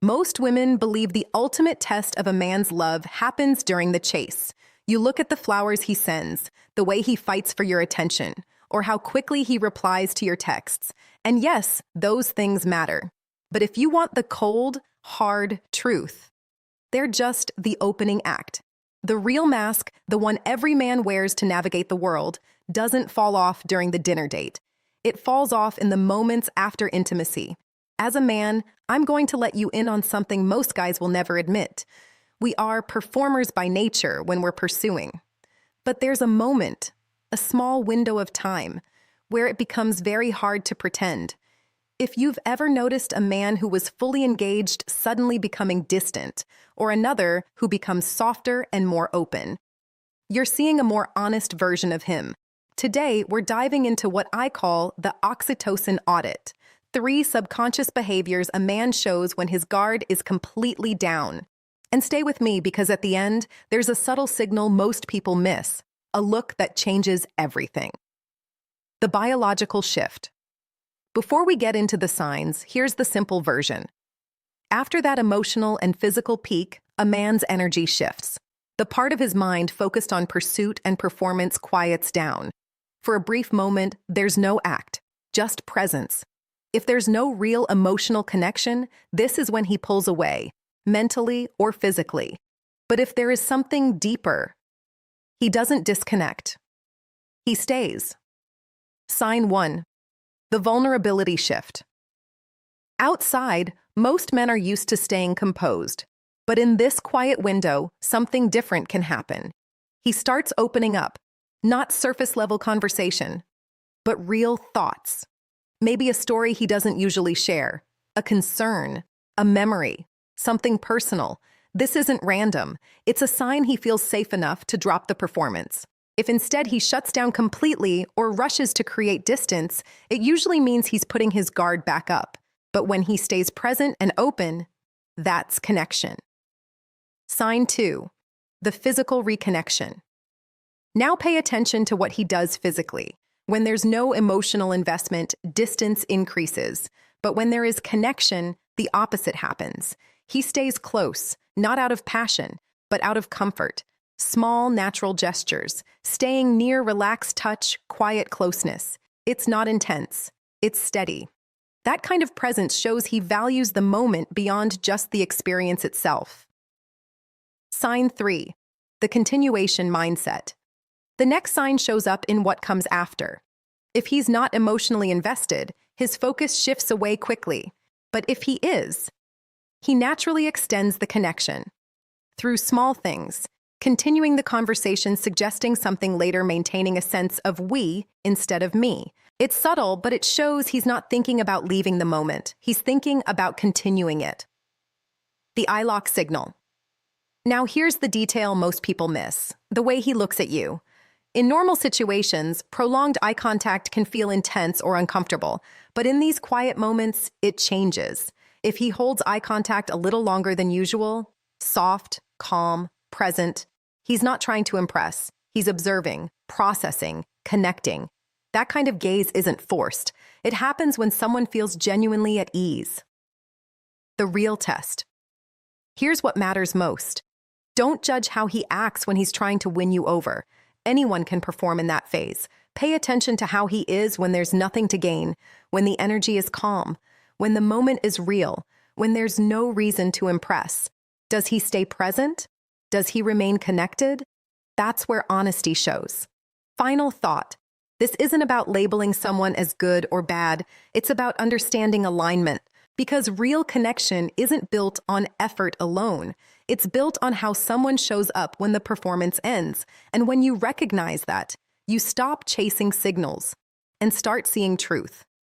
Most women believe the ultimate test of a man's love happens during the chase. You look at the flowers he sends, the way he fights for your attention, or how quickly he replies to your texts. And yes, those things matter. But if you want the cold, hard truth, they're just the opening act. The real mask, the one every man wears to navigate the world, doesn't fall off during the dinner date. It falls off in the moments after intimacy. As a man, I'm going to let you in on something most guys will never admit. We are performers by nature when we're pursuing. But there's a moment, a small window of time, where it becomes very hard to pretend. If you've ever noticed a man who was fully engaged suddenly becoming distant, or another who becomes softer and more open, you're seeing a more honest version of him. Today, we're diving into what I call the oxytocin audit. 3 subconscious behaviors a man shows when his guard is completely down. And stay with me because at the end, there's a subtle signal most people miss, a look that changes everything. The biological shift. Before we get into the signs, here's the simple version. After that emotional and physical peak, a man's energy shifts. The part of his mind focused on pursuit and performance quiets down. For a brief moment, there's no act, just presence. If there's no real emotional connection, this is when he pulls away, mentally or physically. But if there is something deeper, he doesn't disconnect. He stays. Sign 1. The vulnerability shift. Outside, most men are used to staying composed. But in this quiet window, something different can happen. He starts opening up, not surface-level conversation, but real thoughts. Maybe a story he doesn't usually share, a concern, a memory, something personal. This isn't random. It's a sign he feels safe enough to drop the performance. If instead he shuts down completely or rushes to create distance, it usually means he's putting his guard back up. But when he stays present and open, that's connection. Sign 2. The physical reconnection. Now pay attention to what he does physically. When there's no emotional investment, distance increases. But when there is connection, the opposite happens. He stays close, not out of passion, but out of comfort. Small, natural gestures, staying near relaxed touch, quiet closeness. It's not intense. It's steady. That kind of presence shows he values the moment beyond just the experience itself. Sign 3. The continuation mindset. The next sign shows up in what comes after. If he's not emotionally invested, his focus shifts away quickly. But if he is, he naturally extends the connection. Through small things, continuing the conversation, suggesting something later, maintaining a sense of we instead of me. It's subtle, but it shows he's not thinking about leaving the moment. He's thinking about continuing it. The eye lock signal. Now here's the detail most people miss, the way he looks at you. In normal situations, prolonged eye contact can feel intense or uncomfortable, but in these quiet moments, it changes. If he holds eye contact a little longer than usual, soft, calm, present, he's not trying to impress. He's observing, processing, connecting. That kind of gaze isn't forced. It happens when someone feels genuinely at ease. The real test. Here's what matters most. Don't judge how he acts when he's trying to win you over. Anyone can perform in that phase. Pay attention to how he is when there's nothing to gain, when the energy is calm, when the moment is real, when there's no reason to impress. Does he stay present? Does he remain connected? That's where honesty shows. Final thought. This isn't about labeling someone as good or bad. It's about understanding alignment. Because real connection isn't built on effort alone. It's built on how someone shows up when the performance ends. And when you recognize that, you stop chasing signals and start seeing truth.